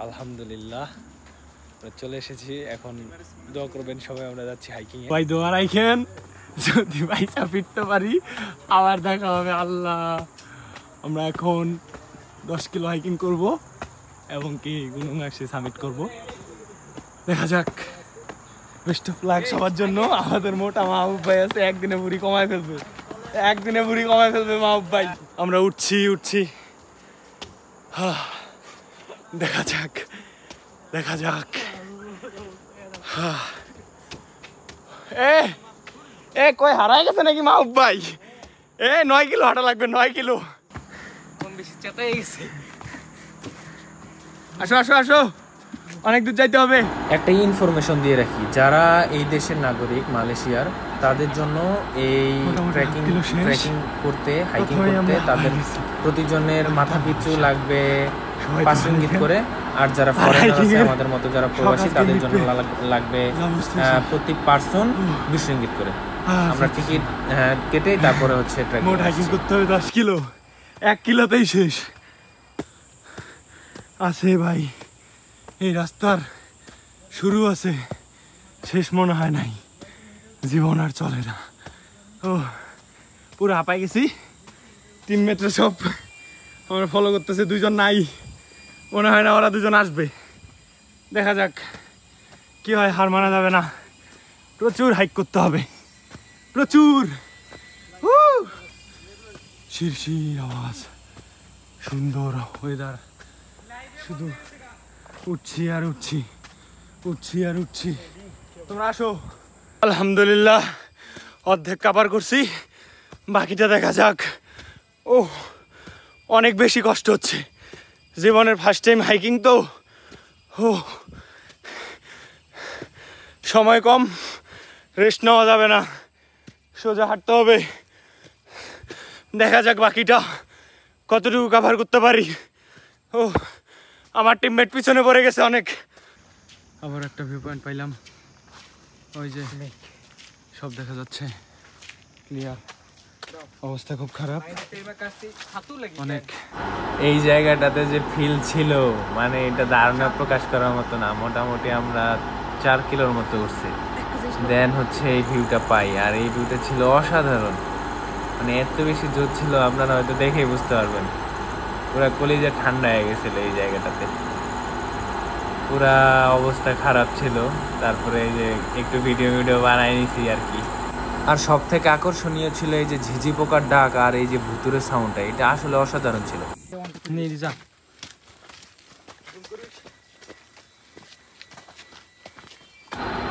আলহামদুলিল্লাহ চলে এসেছি। এখন দোয়া করবেন সবাই, আমরা যাচ্ছি হাইকিং এ। ভাই দোয়া রাখেন, যদি পয়সা ফিরতে পারি আবার দেখা হবে। আল্লাহ, আমরা এখন 10 কিলো হাইকিং করব এবং কি গুলুমাসে সামিট করব। দেখা যাক। বেস্ট অফ লাক সবার জন্য। আমাদের মোটা মাহবুব ভাই আছে, একদিনে বুড়ি কমায় ফেলবে, একদিনে বুড়ি কমায় ফেলবে মাহবুব ভাই। আমরা উঠছি। দেখা যাক এ কই হারাই গেছে নাকি মাহবুব ভাই? 9 কিলো হাঁটা লাগবে, 9 কিলো। কোন বেশি চেতাই গেছে। আসো অনেক দূর যাইতে হবে। একটা ইনফরমেশন দিয়ে রাখি, যারা এই দেশের নাগরিক মালয়েশিয়ার, তাদের জন্য এই ট্রেকিং করতে, হাইকিং করতে তাদের প্রতিজনের মাথা পিছু লাগবে 5 রিঙ্গিত করে। আর যারা ফরেনার আছে আমাদের মতো যারা প্রবাসী, তাদের জন্য লাগবে প্রতি পার্সন 20 রিঙ্গিত করে। আমরা টিকিট কেটে তারপরে হচ্ছে হাইকিং করতে হবে 10 কিলো। 1 কিলোতেই শেষ আছে ভাই। এই রাস্তার শুরু আছে, শেষ মনে হয় নাই। জীবন আর চলে না। পুরো হাঁপাই গেছি। টিমমেটরা সব আমরা ফলো করতেছে, 2 জন নাই, মনে হয় না ওরা 2 জন আসবে। দেখা যাক কি হয়, হার মানা যাবে না। প্রচুর হাইক করতে হবে, প্রচুর। শিরশির আওয়াজ, সুন্দর ওয়েদার, শুধু উঠছি আর উঠছি। তোমরা আসো। আলহামদুলিল্লাহ অর্ধেক কাভার করছি, বাকিটা দেখা যাক। অনেক বেশি কষ্ট হচ্ছে, জীবনের ফার্স্ট টাইম হাইকিং তো। সময় কম, রেস্ট নেওয়া যাবে না, সোজা হাঁটতে হবে। দেখা যাক বাকিটা কতটুকু কাভার করতে পারি। আমার টিমমেট পিছনে পড়ে গেছে অনেক। আবার একটা ভিউ পয়েন্ট পাইলাম, ওই যে সব দেখা যাচ্ছে ক্লিয়ার। অবস্থা খুব খারাপ অনেক। এই জায়গাটাতে যে ফিল ছিল, মানে এটা ধারণা প্রকাশ করার মতো না। মোটামুটি আমরা 4 কিলোর মতো উঠছি, দেন হচ্ছে এই ভিউটা পাই। আর এই ভিউটা ছিল অসাধারণ, মানে এত বেশি জোর ছিল, আপনারা হয়তো দেখেই বুঝতে পারবেন। পুরা কলিজা ঠান্ডা হয়ে গেছিল এই জায়গাটাতে, পুরা অবস্থা খারাপ ছিল। তারপরে এই যে একটু ভিডিও বানাই নিছি আর কি। আর সব থেকে আকর্ষণীয় ছিল এই যে ঝিঝি পোকার ডাক আর এই যে ভুতুরের সাউন্ডটা, এটা আসলে অসাধারণ ছিল।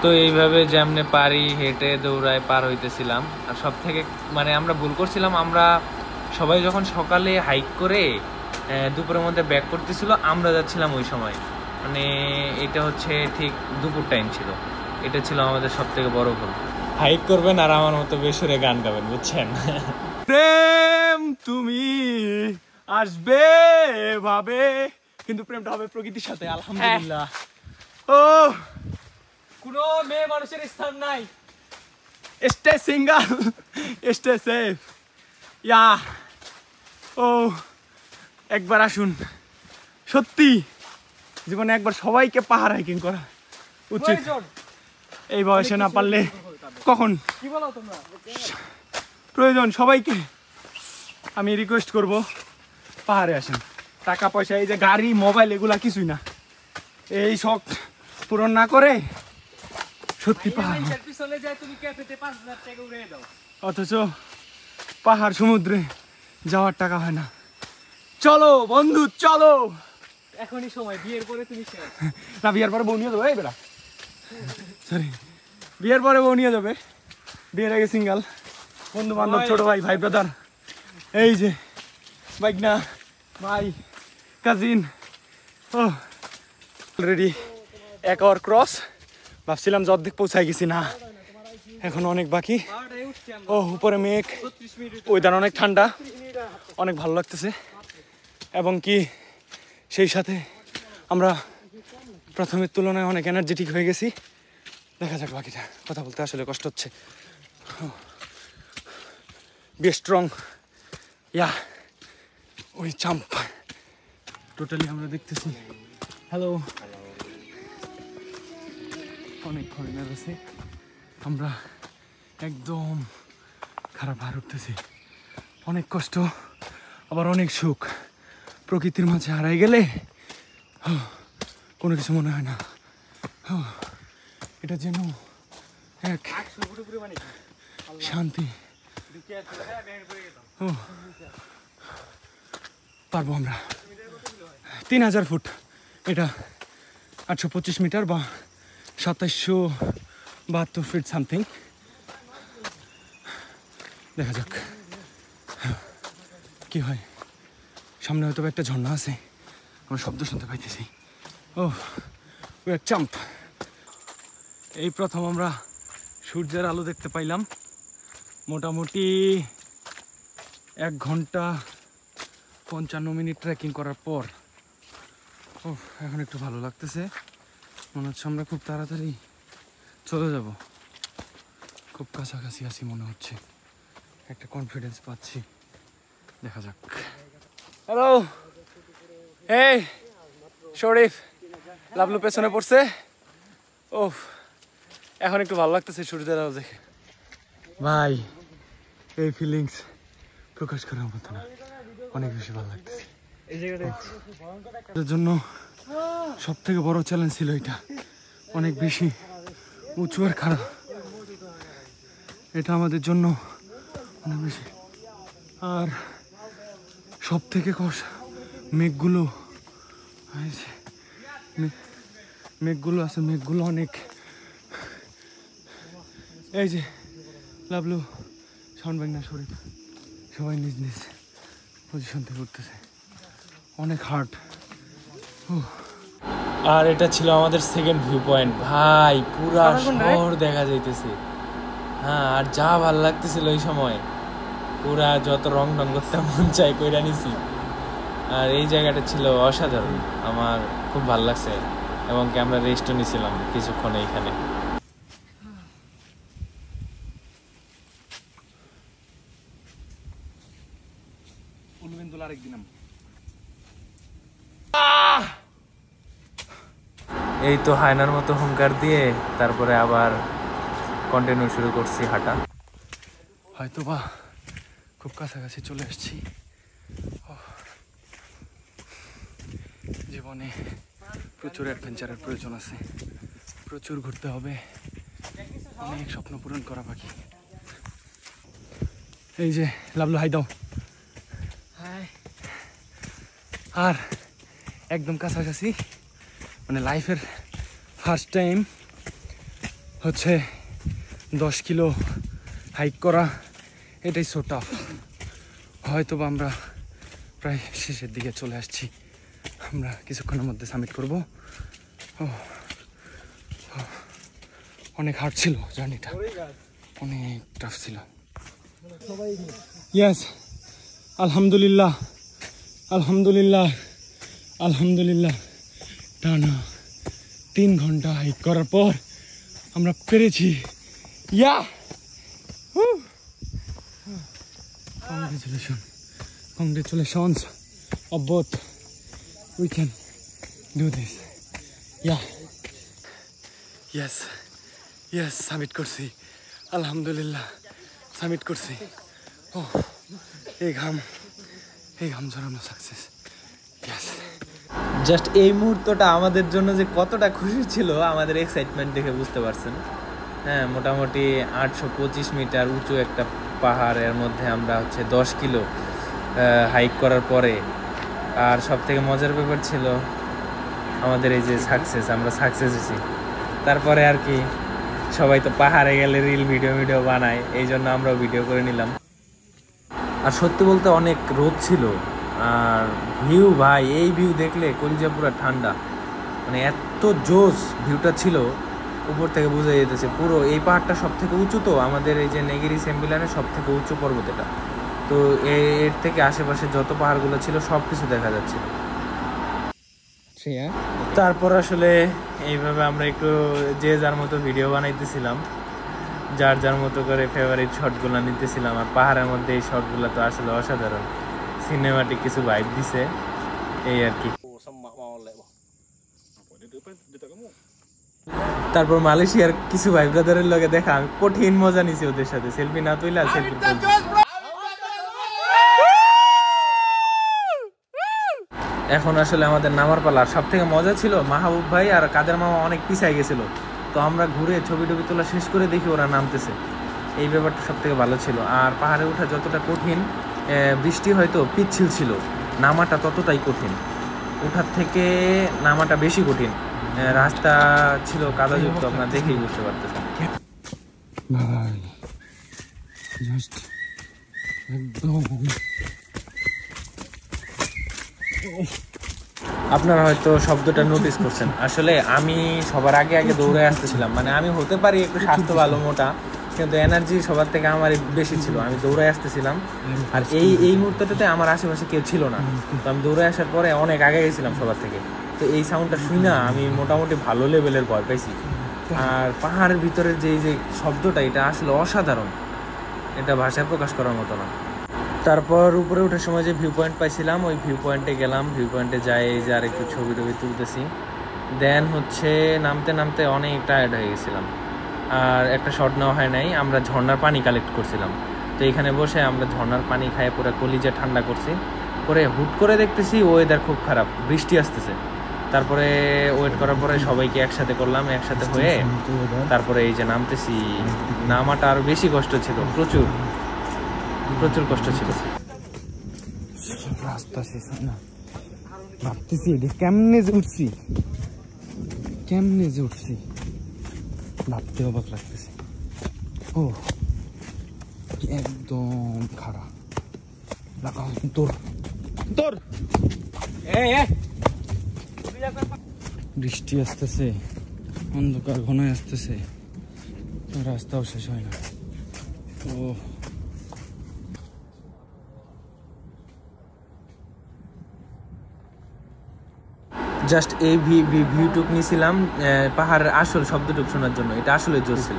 তো এইভাবে যেমনে পারি হেঁটে দৌড়ায় পার হইতেছিলাম। আর সব থেকে মানে আমরা ভুল করছিলাম, আমরা সবাই যখন সকালে হাইক করে দুপুরের মধ্যে ব্যাক করতেছিল, আমরা যাচ্ছিলাম ওই সময়। মানে এটা হচ্ছে ঠিক দুপুর টাইম ছিল, এটা ছিল আমাদের সব থেকে বড় ভুল। হাইক করবেন আর আমার মতো বেসুরে গান গাবেন, বুঝছেন? প্রেম তুমি আসবে ভাবে, কিন্তু প্রেমটা হবে প্রকৃতির সাথে। আলহামদুলিল্লাহ। কোনো মেয়ে মানুষের স্থান নাই। Stay single, stay safe. একবার আসুন, সত্যি জীবনে একবার সবাইকে পাহাড় হাইকিং করা উচিত। এই বয়সে না পারলে কখন? প্রয়োজন সবাইকে। আমি রিকোয়েস্ট করব, পাহাড়ে আসেন। টাকা পয়সা, এই যে গাড়ি মোবাইল, এগুলা কিছুই না। এই শখ পূরণ না করে সত্যি পাহাড়, অথচ পাহাড় সমুদ্রে যাওয়ার টাকা হয় না। চলো বন্ধু চলো, এখনই সময়। বিয়ের পরে তুমি না, বিয়ের পরে বউ নিয়ে যাবে। বেড়া সরি, বিয়ের পরে বউ নিয়ে যাবে, বিয়ের আগে সিঙ্গেল। বন্ধু বান্ধব, ছোট ভাই, ভাই ব্রাদার, এই যে বাইক না ভাই, কাজিন। Already 1 hour cross. ভাবছিলাম যে অর্ধেক পৌঁছায় গেছি, না এখন অনেক বাকি। উপরে মেঘ, ওয়েদার অনেক ঠান্ডা, অনেক ভালো লাগতেছে। এবং কি সেই সাথে আমরা প্রথমের তুলনায় অনেক এনার্জেটিক হয়ে গেছি। দেখা যাক বাকিটা। কথা বলতে আসলে কষ্ট হচ্ছে। বি স্ট্রং, ওই চাম্প। টোটালি আমরা দেখতেছি হ্যালো, অনেক ফরেনার আছে, আমরা একদম খারাপ হার উঠতেছি, অনেক কষ্ট আবার অনেক সুখ। প্রকৃতির মাঝে হারাই গেলে কোনো কিছু মনে হয় না, এটা যেন এক শান্তি। পারবো আমরা। 3000 ফুট, এটা 825 মিটার বা 2772 ফিট সামথিং। দেখা যাক কি হয়। সামনে হয়তো একটা ঝর্ণা আছে, আমরা শব্দ শুনতে পাইতেছি। ও এক চাম্প। এই প্রথম আমরা সূর্যের আলো দেখতে পাইলাম। মোটামুটি 1 ঘন্টা 55 মিনিট ট্রেকিং করার পর ও এখন একটু ভালো লাগতেছে। মনে হচ্ছে আমরা খুব তাড়াতাড়ি চলে যাব, খুব কাছাকাছি আছি মনে হচ্ছে, একটা কনফিডেন্স পাচ্ছি। দেখা যাক। হ্যালো, এই শরীফ, লাভলু পেছনে পড়ছে। ও এখন একটু ভালো লাগতেছে সূর্যের আলো দেখে। ভাই এই ফিলিংস প্রকাশ করার মতো না, অনেক বেশি ভালো লাগতেছে। এর জন্য সব থেকে বড় চ্যালেঞ্জ ছিল এটা, অনেক বেশি উঁচু আর খারাপ। এটা আমাদের জন্য অনেক বেশি। আর সব থেকে কষ্ট মেঘগুলো, মেঘগুলো আছে, মেঘগুলো অনেক। এই যে লাভলু, শাওনবাগনা, শরীফ সবাই নিজ নিজ পজিশন থেকে উঠতেছে, অনেক হার্ড। আর এটা ছিল আমাদের সেকেন্ড ভিউ পয়েন্ট। ভাই পুরা শহর দেখা যাইতেছে। হ্যাঁ, আর যা ভাল লাগতেছিল ওই সময়, পুরা যত রং ঢং করতে মন চাই কইরা নিছি। আর এই জায়গাটা ছিল অসাধারণ, আমার খুব ভালো লাগছে। এবং কি আমরা রেস্টও নিয়েছিলাম কিছুক্ষণ এইখানে। এই তো হায়নার মতো হুঙ্কার দিয়ে তারপরে আবার কন্টিনিউ শুরু করছি হাঁটা। হয়তো বা খুব কাছাকাছি চলে আসছি। জীবনে প্রচুর অ্যাডভেঞ্চারের প্রয়োজন আছে, প্রচুর ঘুরতে হবে, অনেক স্বপ্ন পূরণ করা বাকি। এই যে লাভলু, হাই দাও। আর একদম কাছাকাছি, মানে লাইফের ফার্স্ট টাইম হচ্ছে 10 কিলো হাইক করা, এটাই সো টাফ। হয়তো বা আমরা প্রায় শেষের দিকে চলে আসছি, আমরা কিছুক্ষণের মধ্যে সামিট করব। অনেক হার্ড ছিল জার্নিটা, অনেক টাফ ছিল। ইয়েস, আলহামদুলিল্লাহ, আলহামদুলিল্লাহ, আলহামদুলিল্লাহ। টানা 3 ঘন্টা হাইক করার পর আমরা পেরেছি। ইয়া, congratulations of both. We can do this. Yeah. Yes. Yes, summit করছি, আলহামদুলিল্লাহ সামিট করছি। ও এই ঘাম ঝরানো সাকসেস। ইয়েস। জাস্ট এই মুহূর্তটা আমাদের জন্য যে কতটা খুশি ছিল, আমাদের এক্সাইটমেন্ট দেখে বুঝতে পারছেন। হ্যাঁ, মোটামুটি 825 মিটার উঁচু একটা পাহাড়ের মধ্যে আমরা হচ্ছে 10 কিলো হাইক করার পরে। আর সব থেকে মজার ব্যাপার ছিল আমাদের এই যে সাকসেস, আমরা সাকসেস হয়েছি। তারপরে আর কি সবাই তো পাহাড়ে গেলে রিল ভিডিও বানায়, এই জন্য আমরাও ভিডিও করে নিলাম। আর সত্যি বলতে অনেক রোদ ছিল, আর ভিউ ভাই, এই ভিউ দেখলে কলিজা পুরো ঠান্ডা, মানে এত জোস ভিউটা ছিল। উপর থেকে বোঝা যেতেছে পুরো এই পাহাড়টা সব থেকে উঁচু, তো আমাদের এই যে নেগিরি সেম্বিলানের সব থেকে উঁচু পর্বত এটা। তো এর থেকে আশেপাশে যত পাহাড়গুলো ছিল সব কিছু দেখা যাচ্ছিল। তারপর আসলে এইভাবে আমরা একটু যে যার মতো ভিডিও বানাইতেছিলাম, যার যার মতো করে ফেভারিট শটগুলো নিতেছিলাম। আর পাহাড়ের মধ্যে এই শটগুলো তো আসলে অসাধারণ, সিনেমাটিক কিছু ভাইব দিছে, এই আর কি। তারপর মালয়েশিয়ার কিছু ভাই ব্রাদারের লগে দেখা আমি কঠিন মজা নিছি ওদের সাথে, সেলফি না তুইলা সেলফি তুলছি। এখন আসলে আমাদের নামার পালা। সব থেকে মজা ছিল মাহবুব ভাই আর কাদের মামা অনেক পিছাই গেছিল, তো আমরা ঘুরে ছবি টবি তোলা শেষ করে দেখি ওরা নামতেছে। এই ব্যাপারটা সব থেকে ভালো ছিল। আর পাহাড়ে ওঠা যতটা কঠিন, বৃষ্টি হয়তো পিচ্ছিল ছিল, নামাটা ততটাই কঠিন। ওঠার থেকে নামাটা বেশি কঠিন। রাস্তা ছিল কাদাযুক্ত, আপনারা দেখেই বুঝতে পারতেছেন। আপনারা হয়তো শব্দটা নোটিস করছেন। আসলে আমি সবার আগে আগে দৌড়ে আসতেছিলাম, মানে আমি হতে পারি একটু স্বাস্থ্য ভালো মোটা, কিন্তু এনার্জি সবার থেকে আমার বেশি ছিল। আমি দৌড়ে আসতেছিলাম, আর এই মুহূর্তটাতে আমার আশেপাশে কেউ ছিল না, তো আমি দৌড়ে আসার পরে অনেক আগে গেছিলাম সবার থেকে। তো এই সাউন্ডটা শুনি না আমি মোটামুটি ভালো লেভেলের ভয় পাইছি। আর পাহাড়ের ভিতরের যে শব্দটা, এটা আসলে অসাধারণ, এটা ভাষায় প্রকাশ করার মতো না। তারপর উপরে ওঠার সময় যে ভিউ পয়েন্ট পাইছিলাম, ওই ভিউ পয়েন্টে গেলাম। ভিউ পয়েন্টে যাই যে আর একটু ছবি টবি তুলতেছি। দেন হচ্ছে নামতে নামতে অনেক টায়ার্ড হয়ে গেছিলাম, আর একটা শট নেওয়া হয় নাই। আমরা ঝর্ণার পানি কালেক্ট করছিলাম, তো এখানে বসে আমরা ঝর্ণার পানি খাই, পুরো কলিজা ঠান্ডা করছি। পরে হুট করে দেখতেছি ওয়েদার খুব খারাপ, বৃষ্টি আসতেছে। তারপরে ওয়েট করার পরে সবাইকে একসাথে করলাম, একসাথে হয়ে তারপরে এই যে নামতেছি। নামাটা আরো বেশি কষ্ট ছিল, প্রচুর প্রচুর কষ্ট ছিল। রাস্তা শেষ হয় না, ভাবতেছি এটা কেমনে যে উঠছি, ভাবতে অবাক লাগতেছে। ও একদম খারাপ লাগাও তোর। বৃষ্টি আসতেছে, অন্ধকার ঘনায় আসতেছে, রাস্তাও শেষ হয় না। ও জাস্ট এই ভিউটুক নিয়েছিলাম পাহাড়ের আসল শব্দটুক শোনার জন্য, এটা আসলে জোর ছিল।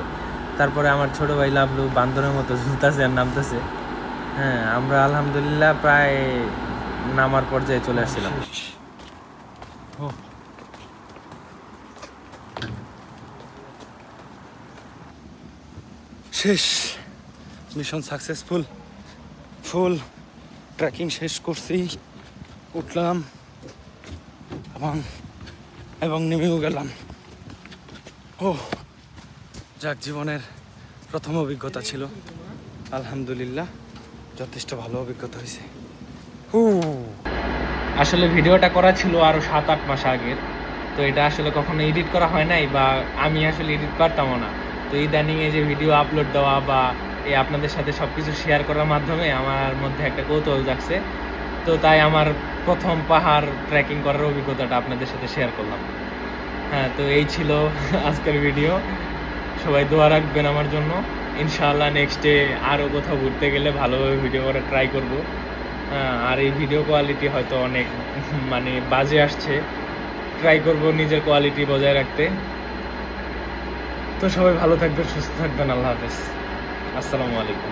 তারপরে আমার ছোট ভাই লাভলু বান্দরের মতো ঝুলতেছে আর নামতেছে। হ্যাঁ, আমরা আলহামদুলিল্লাহ প্রায় নামার পর্যায়ে চলে আসছিলাম। শেষ, মিশন সাকসেসফুল। ফুল ট্রেকিং শেষ করছি, উঠলাম এবং নেমেও গেলাম। ও যাক, জীবনের প্রথম অভিজ্ঞতা ছিল, আলহামদুলিল্লাহ যথেষ্ট ভালো অভিজ্ঞতা হয়েছে। আসলে ভিডিওটা করা ছিল আরো 7-8 মাস আগের, তো এটা আসলে কখনো এডিট করা হয় নাই, বা আমি আসলে এডিট পারতামও না। তো ইদানিং এই যে ভিডিও আপলোড দেওয়া বা এই আপনাদের সাথে সবকিছু শেয়ার করার মাধ্যমে আমার মধ্যে একটা কৌতূহল জাগছে, তো তাই আমার প্রথম পাহাড় ট্রেকিং করার অভিজ্ঞতাটা আপনাদের সাথে শেয়ার করলাম। হ্যাঁ, তো এই ছিল আজকের ভিডিও। সবাই দোয়া রাখবেন আমার জন্য। ইনশাআল্লাহ নেক্সটে আরও কোথাও ঘুরতে গেলে ভালোভাবে ভিডিও করার ট্রাই করব। হ্যাঁ, আর এই ভিডিও কোয়ালিটি হয়তো অনেক মানে বাজে আসছে, ট্রাই করব নিজের কোয়ালিটি বজায় রাখতে। তো সবাই ভালো থাকবেন, সুস্থ থাকবেন। আল্লাহ হাফেজ, আসসালামু আলাইকুম।